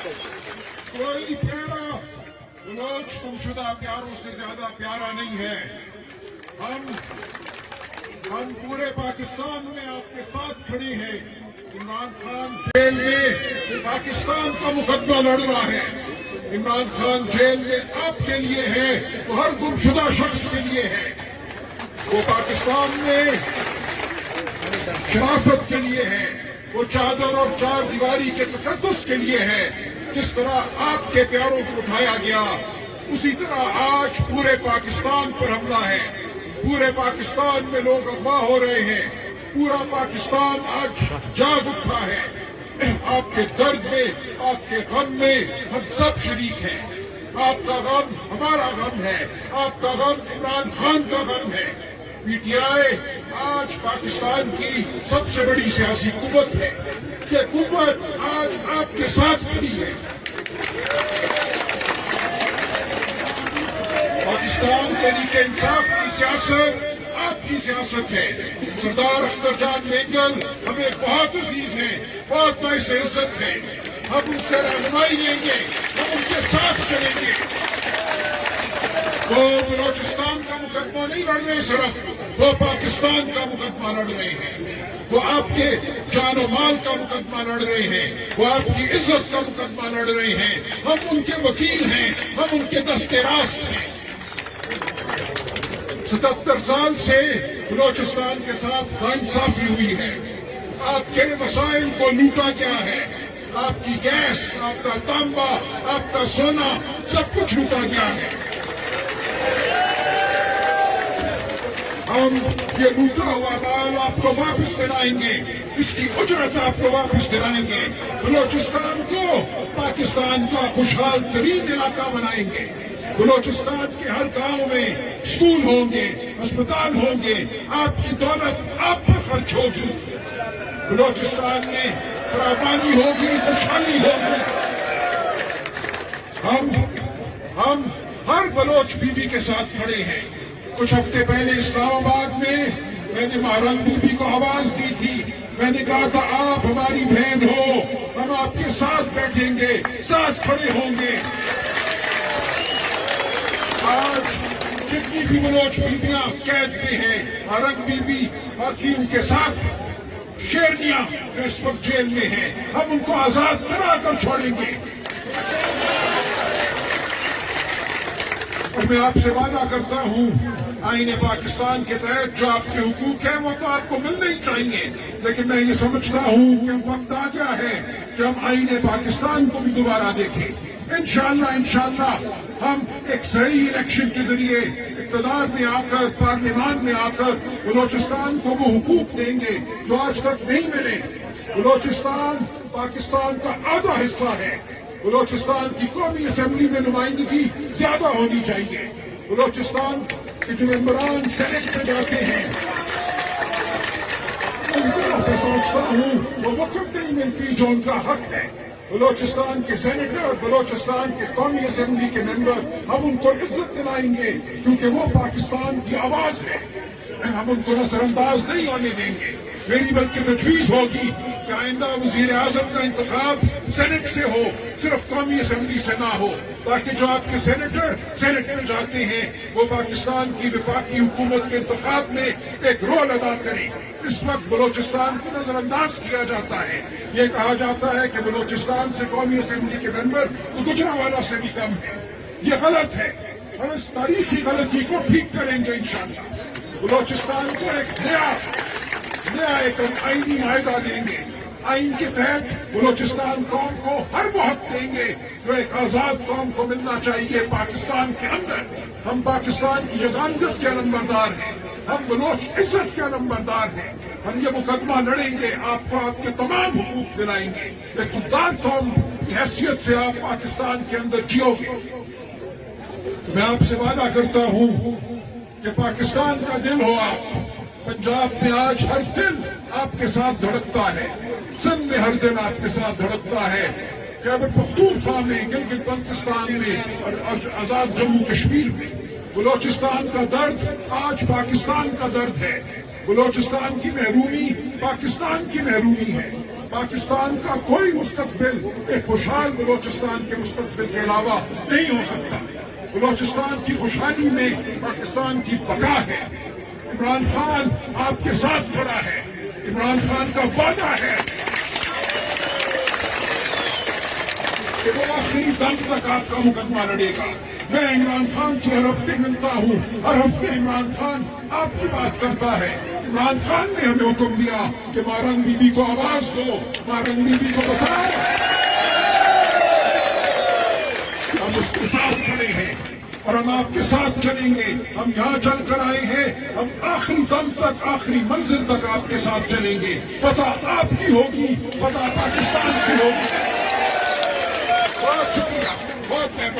کوئی پیارا بلوچ گمشدہ پیاروں سے زیادہ پیارا نہیں ہے. ہم پورے پاکستان میں آپ کے ساتھ کھڑے ہیں. عمران خان جیل میں پاکستان کا مقدمہ لڑ رہا ہے. عمران خان جیل میں آپ کے لیے ہے, وہ ہر گمشدہ شخص کے لیے ہے. وہ پاکستان میں شرافت کے لیے ہے, وہ چادر اور چار دیواری کے تقدس کے لیے ہے. جس طرح آپ کے پیاروں کو اٹھایا گیا, اسی طرح آج پورے پاکستان پر حملہ ہے. پورے پاکستان میں لوگ اغوا ہو رہے ہیں. پورا پاکستان آج جاگ اٹھا ہے. آپ کے درد میں, آپ کے غم میں ہم سب شریک ہیں. آپ کا غم ہمارا غم ہے, آپ کا غم عمران خان کا غم ہے. پی ٹی آئی آج پاکستان کی سب سے بڑی سیاسی قوت ہے. یہ قوت آج آپ کے ساتھ کھڑی ہے. پاکستان تحریک انصاف کی سیاست آپ کی سیاست ہے. سردار اختر جان مینگل ہمیں بہت عزیز ہیں, بہت باعث عزت ہے. ہم ان سے رہنمائی لیں گے, ہم ان کے ساتھ چلیں گے. وہ بلوچستان کا مقدمہ نہیں لڑ رہے صرف, وہ پاکستان کا مقدمہ لڑ رہے ہیں. وہ آپ کے جان و مال کا مقدمہ لڑ رہے ہیں, وہ آپ کی عزت کا مقدمہ لڑ رہے ہیں. ہم ان کے وکیل ہیں, ہم ان کے دستے راست ہیں. 77 سال سے بلوچستان کے ساتھ ناانصافی ہوئی ہے. آپ کے وسائل کو لوٹا گیا ہے. آپ کی گیس, آپ کا تانبا, آپ کا سونا, سب کچھ لوٹا گیا ہے. ہم یہ لوٹا ہوا مال آپ کو واپس دلائیں گے, اس کی اجرت آپ کو واپس دلائیں گے. بلوچستان کو پاکستان کا خوشحال ترین علاقہ بنائیں گے. بلوچستان کے ہر گاؤں میں اسکول ہوں گے, ہسپتال ہوں گے. آپ کی دولت آپ پر خرچ ہوگی. بلوچستان میں فراوانی ہوگی, خوشحالی ہوگی. ہم ہر بلوچ بیوی کے ساتھ کھڑے ہیں. کچھ ہفتے پہلے اسلام آباد میں نے مہرنگ بیوی کو آواز دی تھی. میں نے کہا تھا آپ ہماری بہن ہو, ہم آپ کے ساتھ بیٹھیں گے, ساتھ کھڑے ہوں گے. آج جتنی بھی بلوچ بیویاں قید میں ہیں, مہرنگ بیوی باقی ان کے ساتھ شیرنیاں جو اس وقت جیل میں ہیں, ہم ان کو آزاد کرا کر چھوڑیں گے. اور میں آپ سے وعدہ کرتا ہوں, آئین پاکستان کے تحت جو آپ کے حقوق ہیں وہ تو آپ کو ملنے ہی چاہیے, لیکن میں یہ سمجھتا ہوں کہ وقت آ گیا ہے کہ ہم آئین پاکستان کو بھی دوبارہ دیکھیں. انشاءاللہ ہم ایک صحیح الیکشن کے ذریعے اقتدار میں آ کر, پارلیمان میں آ کر بلوچستان کو وہ حقوق دیں گے جو آج تک نہیں ملے. بلوچستان پاکستان کا آدھا حصہ ہے. بلوچستان کی قومی اسمبلی میں نمائندگی زیادہ ہونی چاہیے. بلوچستان کے جو ممبران سینٹ میں جاتے ہیں میں سمجھتا ہوں وہ وقت نہیں ملتی جو ان کا حق ہے. بلوچستان کے سینیٹر اور بلوچستان کے قومی اسمبلی کے ممبر, ہم ان کو عزت دلائیں گے کیونکہ وہ پاکستان کی آواز ہے. ہم ان کو نظر انداز نہیں ہونے دیں گے. میری بلکہ تجویز ہوگی کہ آئندہ وزیر اعظم کا انتخاب سینٹ سے ہو, صرف قومی اسمبلی سے نہ ہو, تاکہ جو آپ کے سینیٹر سینٹ میں جاتے ہیں وہ پاکستان کی وفاقی حکومت کے انتخاب میں ایک رول ادا کریں. اس وقت بلوچستان کو نظر انداز کیا جاتا ہے. یہ کہا جاتا ہے کہ بلوچستان سے قومی اسمبلی کے ممبر گجرانوالہ سے بھی کم ہے. یہ غلط ہے. ہم اس تاریخی غلطی کو ٹھیک کریں گے انشاءاللہ. بلوچستان کو ایک نیا ایک آئینی معاہدہ دیں گے. آئین کے تحت بلوچستان قوم کو ہر وہ حق دیں گے جو ایک آزاد قوم کو ملنا چاہیے پاکستان کے اندر. ہم پاکستان کی یگانگت کے نمبردار ہیں, ہم بلوچ عزت کے نمبردار ہیں. ہم یہ مقدمہ لڑیں گے, آپ کو آپ کے تمام حقوق دلائیں گے. ایک خوددار قوم کی حیثیت سے آپ پاکستان کے اندر جیو گے. میں آپ سے وعدہ کرتا ہوں کہ پاکستان کا دل ہو آپ. پنجاب میں آج ہر دل آپ کے ساتھ دھڑکتا ہے, سندھ میں ہر دل آپ کے ساتھ دھڑکتا ہے, خیبر پختونخوا میں, گلگت بلتستان میں اور آزاد جموں کشمیر میں. بلوچستان کا درد آج پاکستان کا درد ہے. بلوچستان کی محرومی پاکستان کی محرومی ہے. پاکستان کا کوئی مستقبل ایک خوشحال بلوچستان کے مستقبل کے علاوہ نہیں ہو سکتا. بلوچستان کی خوشحالی میں پاکستان کی بقا ہے. عمران خان آپ کے ساتھ کھڑا ہے. عمران خان کا وعدہ ہے کہ وہ آخری دم تک آپ کا مقدمہ لڑے گا. میں عمران خان سے ہر ہفتے ملتا ہوں. ہر ہفتے عمران خان آپ کی بات کرتا ہے. عمران خان نے ہمیں حکم دیا کہ مارنگ بی بی کو آواز دو. مارنگ بی بی کو بتاؤ ہم اس کے ساتھ کھڑے ہیں اور ہم آپ کے ساتھ چلیں گے. ہم یہاں چل کر آئے ہیں. ہم آخری دم تک آخری منزل تک آپ کے ساتھ چلیں گے. فتح آپ کی ہوگی. فتح پاکستان کی ہوگی. بہت شکریہ. بہت مہربانی.